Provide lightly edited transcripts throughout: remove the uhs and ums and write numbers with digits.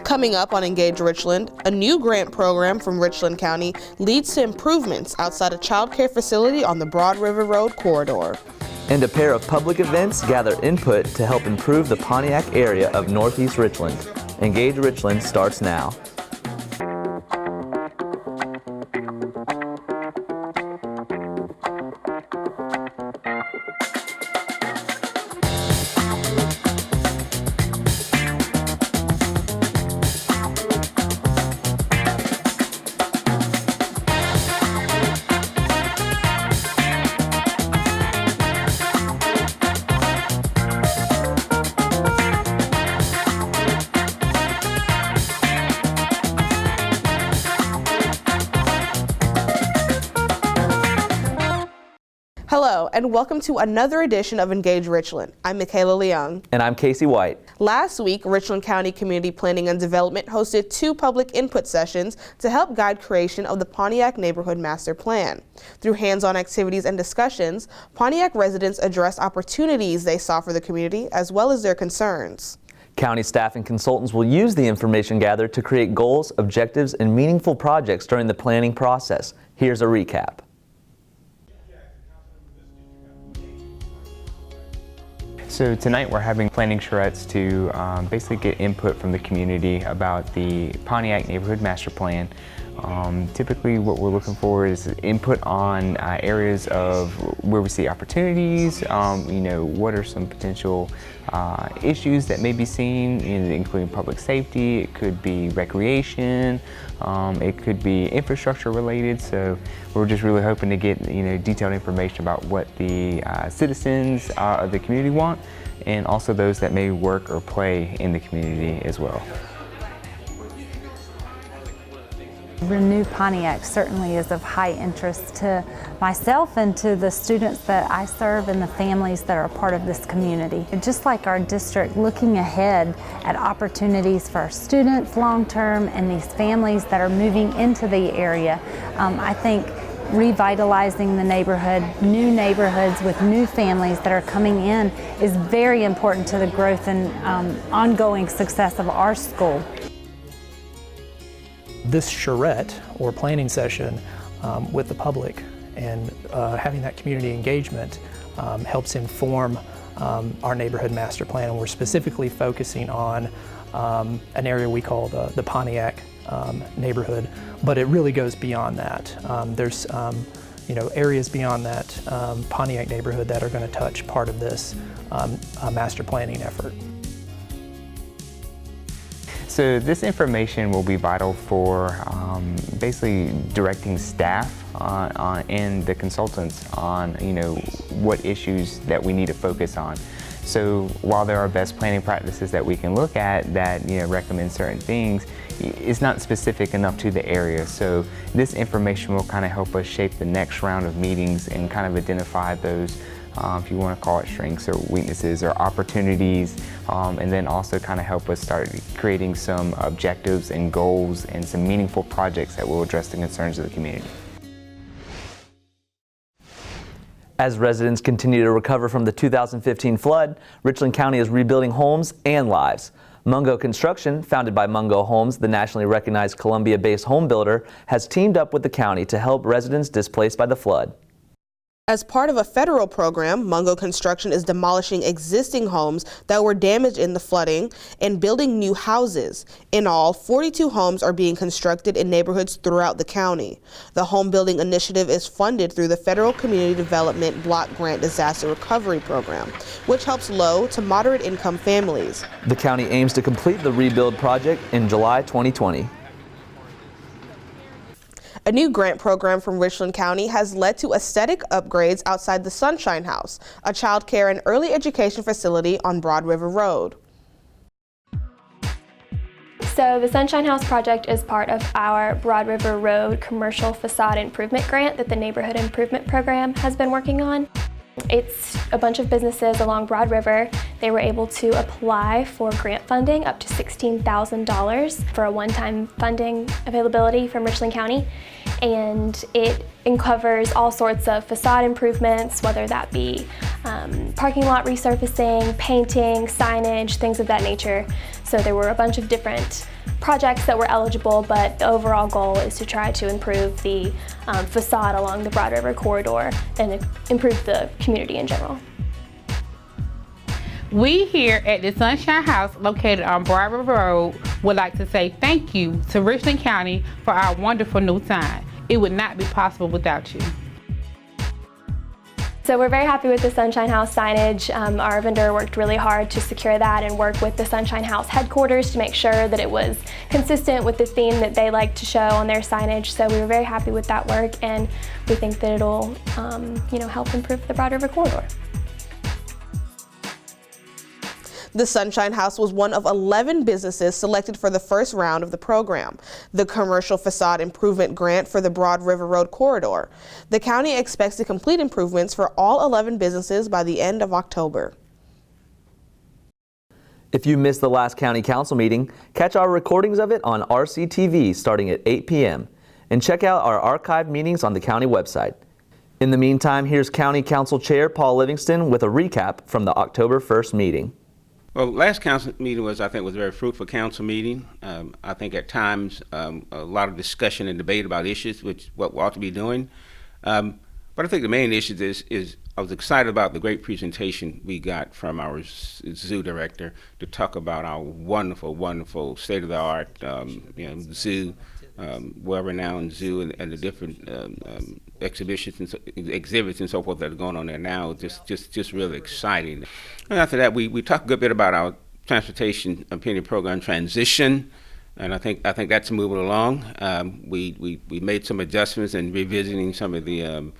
Coming up on Engage Richland, a new grant program from Richland County leads to improvements outside a child care facility on the Broad River Road corridor. And a pair of public events gather input to help improve the Pontiac area of Northeast Richland. Engage Richland starts now. Hello, and welcome to another edition of Engage Richland. I'm Michaela Leung. And I'm Casey White. Last week, Richland County Community Planning and Development hosted 2 public input sessions to help guide creation of the Pontiac Neighborhood Master Plan. Through hands-on activities and discussions, Pontiac residents addressed opportunities they saw for the community as well as their concerns. County staff and consultants will use the information gathered to create goals, objectives, and meaningful projects during the planning process. Here's a recap. So tonight we're having planning charrettes to basically get input from the community about the Pontiac Neighborhood Master Plan. Typically what we're looking for is input on areas of where we see opportunities, what are some potential issues that may be seen, including public safety, it could be recreation, it could be infrastructure related. So we're just really hoping to get detailed information about what the citizens of the community want, and also those that may work or play in the community as well. Renew Pontiac certainly is of high interest to myself and to the students that I serve and the families that are part of this community. And just like our district, looking ahead at opportunities for our students long-term and these families that are moving into the area, I think revitalizing the neighborhood, new neighborhoods with new families that are coming in is very important to the growth and ongoing success of our school. This charrette or planning session with the public and having that community engagement helps inform our neighborhood master plan, and we're specifically focusing on an area we call the Pontiac neighborhood, but it really goes beyond that. There's areas beyond that Pontiac neighborhood that are going to touch part of this master planning effort. So this information will be vital for basically directing staff and the consultants on what issues that we need to focus on. So while there are best planning practices that we can look at that recommend certain things, it's not specific enough to the area. So this information will kind of help us shape the next round of meetings and kind of identify those if you want to call it strengths or weaknesses or opportunities, and then also kind of help us start creating some objectives and goals and some meaningful projects that will address the concerns of the community. As residents continue to recover from the 2015 flood, Richland County is rebuilding homes and lives. Mungo Construction, founded by Mungo Homes, the nationally recognized Columbia-based home builder, has teamed up with the county to help residents displaced by the flood. As part of a federal program, Mungo Construction is demolishing existing homes that were damaged in the flooding and building new houses. In all, 42 homes are being constructed in neighborhoods throughout the county. The home building initiative is funded through the Federal Community Development Block Grant Disaster Recovery Program, which helps low to moderate income families. The county aims to complete the rebuild project in July 2020. A new grant program from Richland County has led to aesthetic upgrades outside the Sunshine House, a child care and early education facility on Broad River Road. So the Sunshine House project is part of our Broad River Road commercial facade improvement grant that the Neighborhood Improvement Program has been working on. It's a bunch of businesses along Broad River. They were able to apply for grant funding up to $16,000 for a one-time funding availability from Richland County. And it covers all sorts of facade improvements, whether that be parking lot resurfacing, painting, signage, things of that nature. So there were a bunch of different projects that were eligible, but the overall goal is to try to improve the facade along the Broad River corridor and improve the community in general. We here at the Sunshine House, located on Broad River Road, would like to say thank you to Richland County for our wonderful new sign. It would not be possible without you. So we're very happy with the Sunshine House signage. Our vendor worked really hard to secure that and work with the Sunshine House headquarters to make sure that it was consistent with the theme that they like to show on their signage. So we were very happy with that work, and we think that it'll help improve the Broad River corridor. The Sunshine House was one of 11 businesses selected for the first round of the program, the Commercial Facade Improvement Grant for the Broad River Road corridor. The county expects to complete improvements for all 11 businesses by the end of October. If you missed the last county council meeting, catch our recordings of it on RCTV starting at 8 p.m. and check out our archived meetings on the county website. In the meantime, here's County Council Chair Paul Livingston with a recap from the October 1st meeting. Well, last council meeting I think was a very fruitful council meeting. I think at times a lot of discussion and debate about issues, which what we ought to be doing. But I think the main issue is I was excited about the great presentation we got from our zoo director to talk about our wonderful, wonderful state-of-the-art zoo, well-renowned zoo, and the different exhibitions and exhibits and so forth that are going on there now. Just really exciting. And after that, we talked a good bit about our transportation opinion program transition, and I think that's moving along. We made some adjustments and revisiting some of the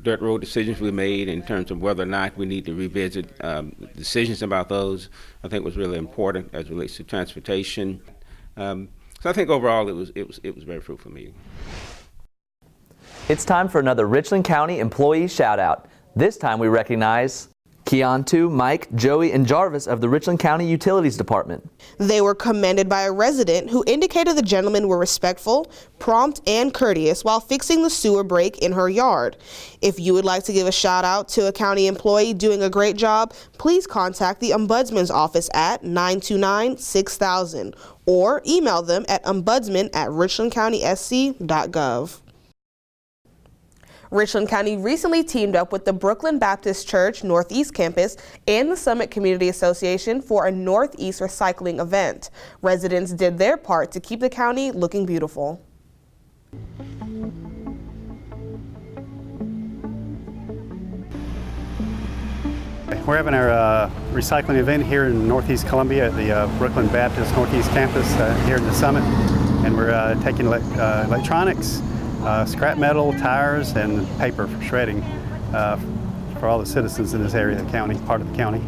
dirt road decisions we made in terms of whether or not we need to revisit decisions about those. I think was really important as it relates to transportation. So I think overall it was a very fruitful meeting. It's time for another Richland County employee shout out. This time we recognize Keontu, Mike, Joey, and Jarvis of the Richland County Utilities Department. They were commended by a resident who indicated the gentlemen were respectful, prompt, and courteous while fixing the sewer break in her yard. If you would like to give a shout out to a county employee doing a great job, please contact the Ombudsman's office at 929-6000 or email them at ombudsman@richlandcountysc.gov. Richland County recently teamed up with the Brooklyn Baptist Church Northeast Campus and the Summit Community Association for a Northeast recycling event. Residents did their part to keep the county looking beautiful. We're having our recycling event here in Northeast Columbia at the Brooklyn Baptist Northeast Campus here in the Summit, and we're taking electronics, scrap metal, tires, and paper for shredding for all the citizens in this area of the county, part of the county.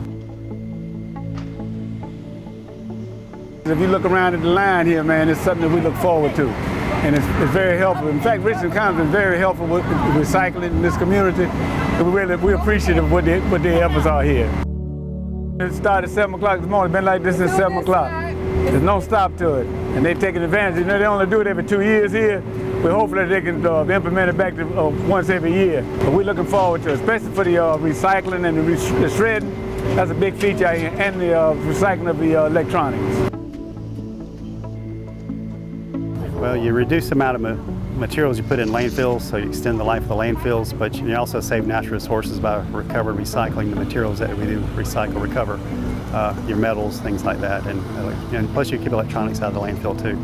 If you look around at the line here, man, it's something that we look forward to, and it's very helpful. In fact, Richland County has been very helpful with recycling in this community, and we're appreciative of what their efforts are here. It started at 7 o'clock this morning, been like this since 7 o'clock. There's no stop to it, and they're taking advantage. You know, they only do it every 2 years here. We're hopeful that they can implement it back to once every year. But we're looking forward to it, especially for the recycling and the shredding. That's a big feature here, and the recycling of the electronics. Well, you reduce the amount of materials you put in landfills, so you extend the life of the landfills, but you also save natural resources by recycling the materials that we do recover, your metals, things like that, and plus you keep electronics out of the landfill too.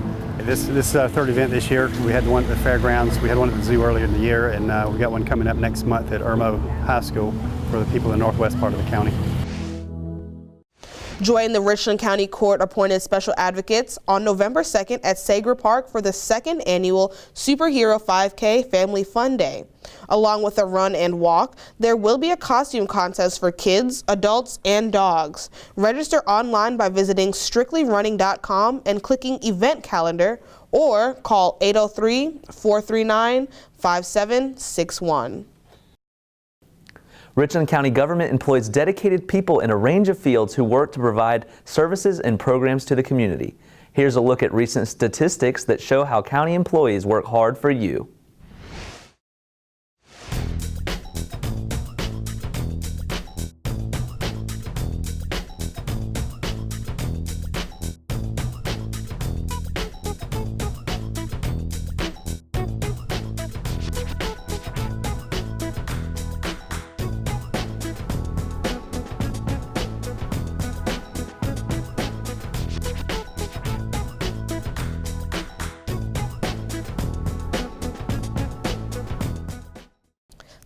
This third event this year, we had one at the fairgrounds, we had one at the zoo earlier in the year, and we got one coming up next month at Irmo High School for the people in the northwest part of the county. Join the Richland County Court-appointed special advocates on November 2nd at Sager Park for the second annual Superhero 5K Family Fun Day. Along with a run and walk, there will be a costume contest for kids, adults, and dogs. Register online by visiting strictlyrunning.com and clicking event calendar, or call 803-439-5761. Richland County government employs dedicated people in a range of fields who work to provide services and programs to the community. Here's a look at recent statistics that show how county employees work hard for you.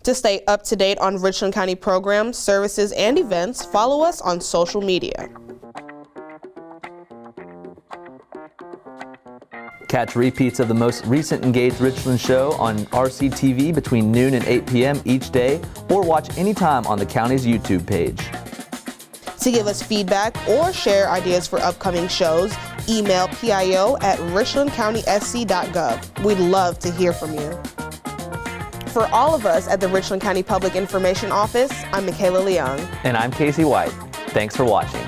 To stay up to date on Richland County programs, services, and events, follow us on social media. Catch repeats of the most recent Engage Richland show on RCTV between noon and 8 p.m. each day, or watch anytime on the county's YouTube page. To give us feedback or share ideas for upcoming shows, email pio@richlandcountysc.gov. We'd love to hear from you. For all of us at the Richland County Public Information Office, I'm Michaela Leung. And I'm Casey White. Thanks for watching.